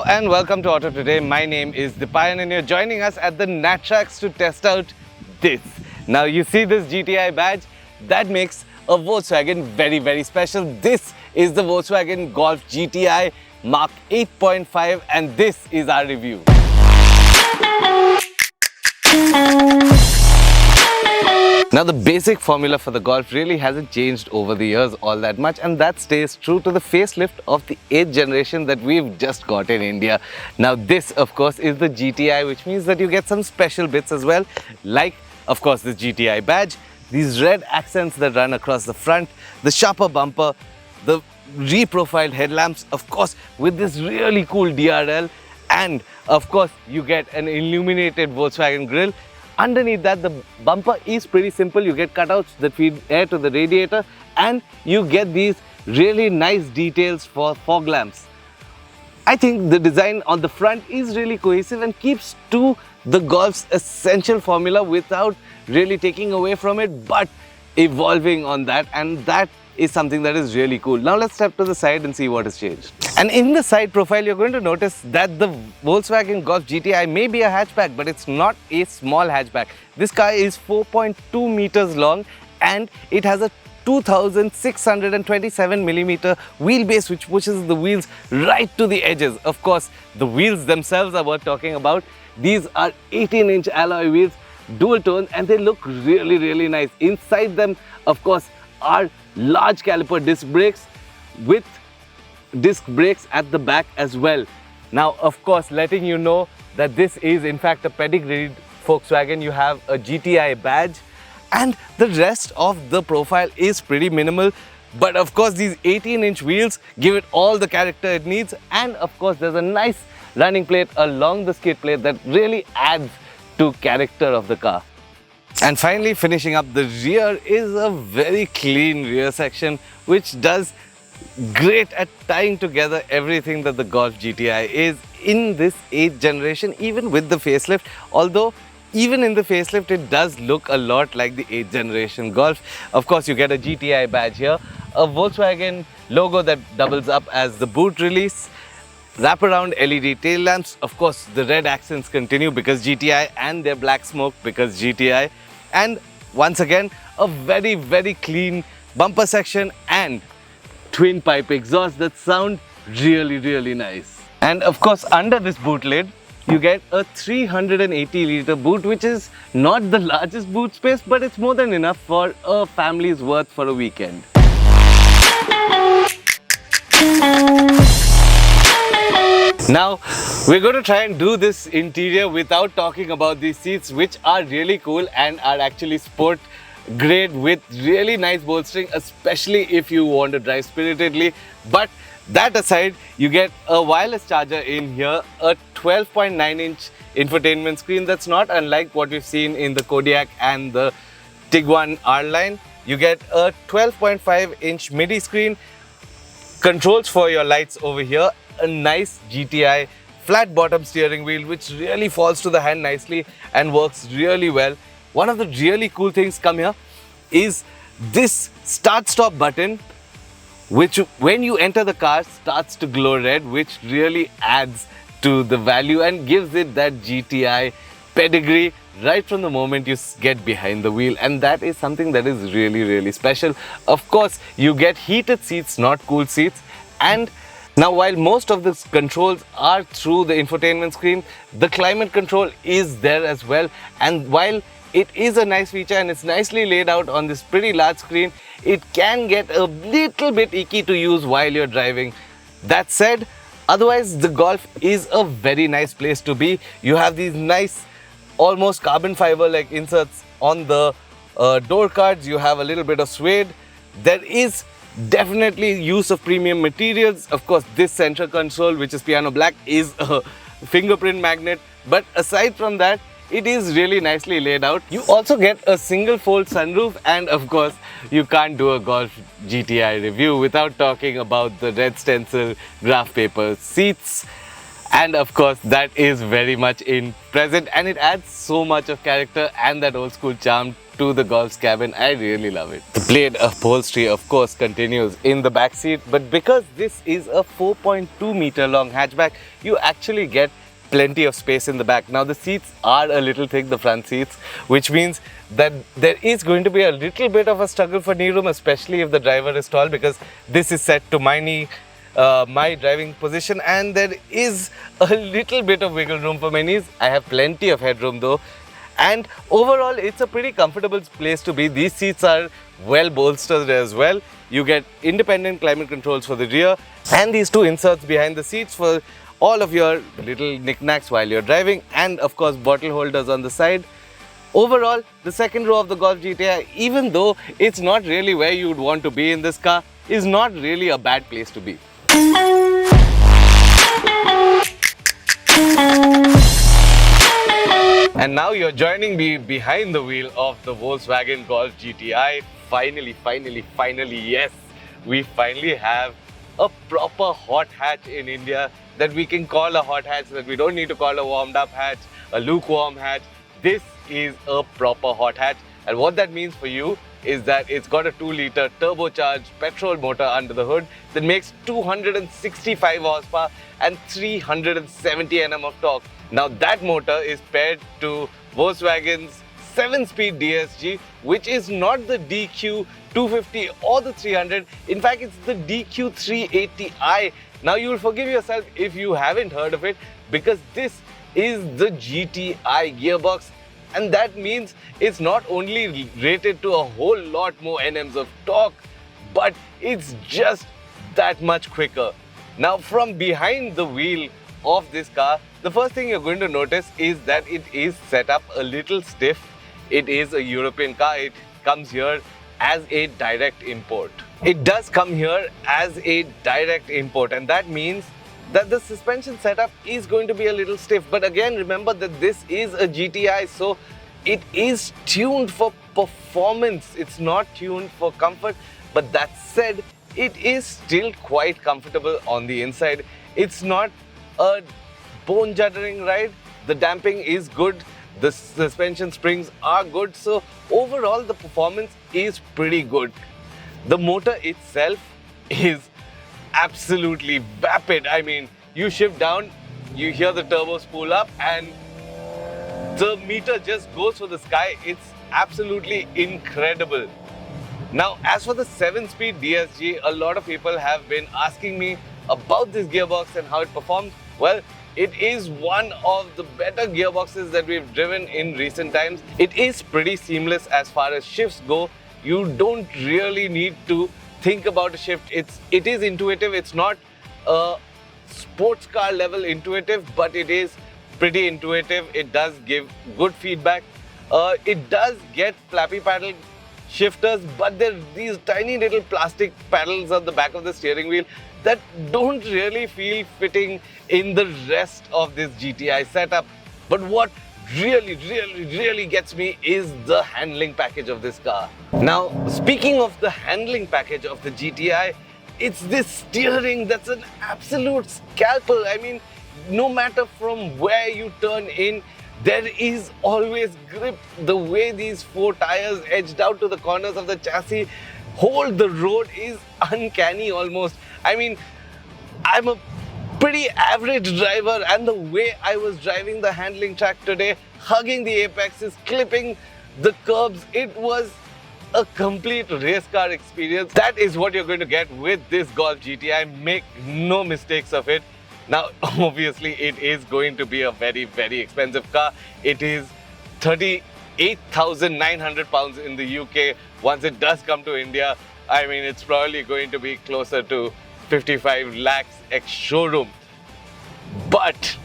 and welcome to AutoToday. My name is Dipayan and you're joining us at the NATRAX to test out this. Now you see this GTI badge? That makes a Volkswagen very special. This is the Volkswagen Golf GTI Mark 8.5 and this is our review. Now the basic formula for the Golf really hasn't changed over the years all that much, and that stays true to the facelift of the 8th generation that we've just got in India. Now this of course is the GTI, which means that you get some special bits as well, like of course the GTI badge, these red accents that run across the front, the sharper bumper, the reprofiled headlamps, of course with this really cool DRL, and of course you get an illuminated Volkswagen grille. Underneath that, the bumper is pretty simple. You get cutouts that feed air to the radiator and you get these really nice details for fog lamps. I think the design on the front is really cohesive and keeps to the Golf's essential formula without really taking away from it, but evolving on that, and that is something that is really cool. Now let's step to the side and see what has changed. And in the side profile, you're going to notice that the Volkswagen Golf GTI may be a hatchback, but it's not a small hatchback. This car is 4.2 meters long and it has a 2627 millimeter wheelbase, which pushes the wheels right to the edges. Of course, the wheels themselves are worth talking about. These are 18-inch alloy wheels, dual tone, and they look really nice. Inside them, of course, are large caliper disc brakes with disc brakes at the back as well. Now of course, letting you know that this is in fact a pedigreed Volkswagen. You have a GTI badge and the rest of the profile is pretty minimal, but of course these 18-inch wheels give it all the character it needs, and of course there's a nice running plate along the skid plate that really adds to character of the car. And finally, finishing up the rear is a very clean rear section, which does great at tying together everything that the Golf GTI is in this 8th generation, even with the facelift. Although even in the facelift, it does look a lot like the 8th generation Golf. Of course, you get a GTI badge here, a Volkswagen logo that doubles up as the boot release, wraparound LED tail lamps. Of course, the red accents continue because GTI, and their black smoke because GTI. And once again, a very clean bumper section and twin pipe exhaust that sound really nice. And of course, under this boot lid, you get a 380-liter boot, which is not the largest boot space, but it's more than enough for a family's worth for a weekend. Now, we're going to try and do this interior without talking about these seats, which are really cool and are actually sport grade with really nice bolstering, especially if you want to drive spiritedly. But that aside, you get a wireless charger in here, a 12.9-inch infotainment screen that's not unlike what we've seen in the Kodiaq and the Tiguan R-Line. You get a 12.5-inch MIDI screen, controls for your lights over here, a nice GTI flat bottom steering wheel which really falls to the hand nicely and works really well. One of the really cool things come here is this start-stop button, which when you enter the car starts to glow red, which really adds to the value and gives it that GTI pedigree right from the moment you get behind the wheel, and that is something that is really special. Of course, you get heated seats, not cool seats. And now, while most of the controls are through the infotainment screen, the climate control is there as well. And while it is a nice feature and it's nicely laid out on this pretty large screen, it can get a little bit icky to use while you're driving. That said, otherwise the Golf is a very nice place to be. You have these nice, almost carbon fiber like inserts on the door cards. You have a little bit of suede. There is definitely use of premium materials. Of course, this center console, which is piano black, is a fingerprint magnet, but aside from that, it is really nicely laid out. You also get a single fold sunroof, and of course, you can't do a Golf GTI review without talking about the red stencil graph paper seats. And of course, that is very much in present and it adds so much of character and that old school charm to the Golf's cabin. I really love it. The blade upholstery of course continues in the back seat, but because this is a 4.2 meter long hatchback, you actually get plenty of space in the back. Now the seats are a little thick, the front seats, which means that there is going to be a little bit of a struggle for knee room, especially if the driver is tall, because this is set to my knee, my driving position, and there is a little bit of wiggle room for my knees. I have plenty of headroom though, and overall it's a pretty comfortable place to be. These seats are well bolstered as well. You get independent climate controls for the rear, and these two inserts behind the seats for all of your little knickknacks while you're driving, and of course bottle holders on the side. Overall, the second row of the Golf GTI, even though it's not really where you would want to be in this car, is not really a bad place to be. And now you're joining me behind the wheel of the Volkswagen Golf GTI. Finally, yes, we finally have a proper hot hatch in India that we can call a hot hatch, that we don't need to call a warmed up hatch, a lukewarm hatch. This is a proper hot hatch, and what that means for you is that it's got a 2-liter turbocharged petrol motor under the hood that makes 265 horsepower and 370 Nm of torque. Now that motor is paired to Volkswagen's 7-speed DSG, which is not the DQ 250 or the 300. In fact, it's the DQ 380i. Now you will forgive yourself if you haven't heard of it, because this is the GTI gearbox, and that means it's not only rated to a whole lot more NMs of torque, but it's just that much quicker. Now from behind the wheel of this car, the first thing you're going to notice is that it is set up a little stiff. It is a European car. It comes here as a direct import. It does come here as a direct import, and that means that the suspension setup is going to be a little stiff. But again, remember that this is a GTI, so it is tuned for performance. It's not tuned for comfort. But that said, it is still quite comfortable on the inside. It's not a bone-juddering ride. The damping is good. The suspension springs are good. So overall, the performance is pretty good. The motor itself is absolutely vapid. I mean, you shift down, you hear the turbo spool up, and the meter just goes for the sky. It's absolutely incredible. Now, as for the 7-speed DSG, a lot of people have been asking me about this gearbox and how it performs. Well, it is one of the better gearboxes that we've driven in recent times. It is pretty seamless as far as shifts go. You don't really need to think about a shift. It is intuitive. It's not a sports car level intuitive, but it is pretty intuitive. It does give good feedback. It does get flappy paddle shifters, but they're these tiny little plastic paddles on the back of the steering wheel that don't really feel fitting in the rest of this GTI setup. But what really gets me is the handling package of this car. Now, speaking of the handling package of the GTI, it's this steering that's an absolute scalpel. I mean, no matter from where you turn in, there is always grip. The way these 4 tires edged out to the corners of the chassis hold the road is uncanny almost. I mean, I'm a pretty average driver, and the way I was driving the handling track today, hugging the apexes, clipping the curbs, it was a complete race car experience. That is what you're going to get with this Golf GTI. Make no mistakes of it. Now, obviously, it is going to be a very expensive car. It is 38,900 pounds in the UK. Once it does come to India, I mean, it's probably going to be closer to 55 lakhs ex-showroom. But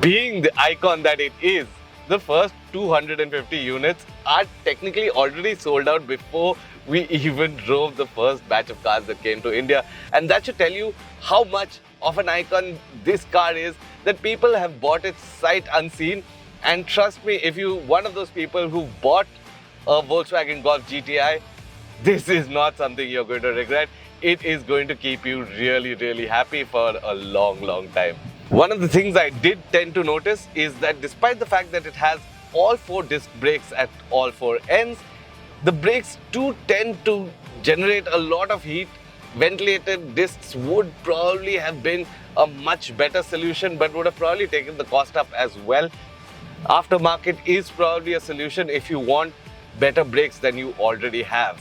being the icon that it is, the first 250 units are technically already sold out before we even drove the first batch of cars that came to India. And that should tell you how much of an icon this car is, that people have bought it sight unseen. And trust me, if you're one of those people who bought a Volkswagen Golf GTI, this is not something you're going to regret. It is going to keep you really happy for a long time. One of the things I did tend to notice is that despite the fact that it has all 4 disc brakes at all 4 ends. The brakes do tend to generate a lot of heat. Ventilated discs would probably have been a much better solution, but would have probably taken the cost up as well. Aftermarket is probably a solution if you want better brakes than you already have.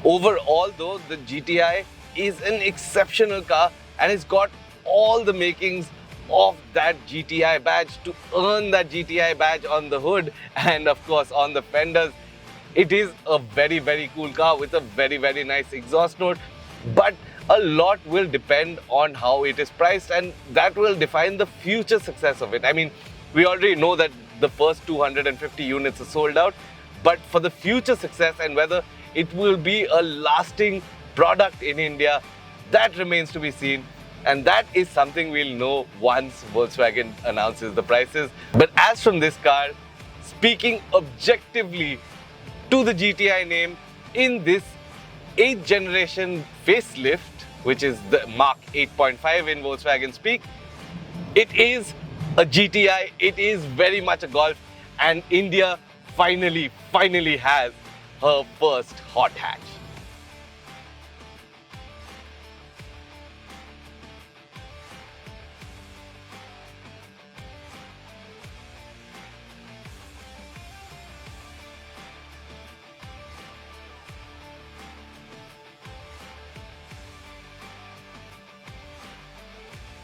Overall though, the GTI is an exceptional car and it's got all the makings of that GTI badge to earn that GTI badge on the hood and of course on the fenders. It is a very, very cool car with a very, very nice exhaust note, but a lot will depend on how it is priced, and that will define the future success of it. I mean, we already know that the first 250 units are sold out, but for the future success and whether it will be a lasting product in India, that remains to be seen. And that is something we'll know once Volkswagen announces the prices. But as from this car, speaking objectively to the GTI name in this 8th generation facelift, which is the Mark 8.5 in Volkswagen speak, it is a GTI, it is very much a Golf, and India finally has her first hot hatch.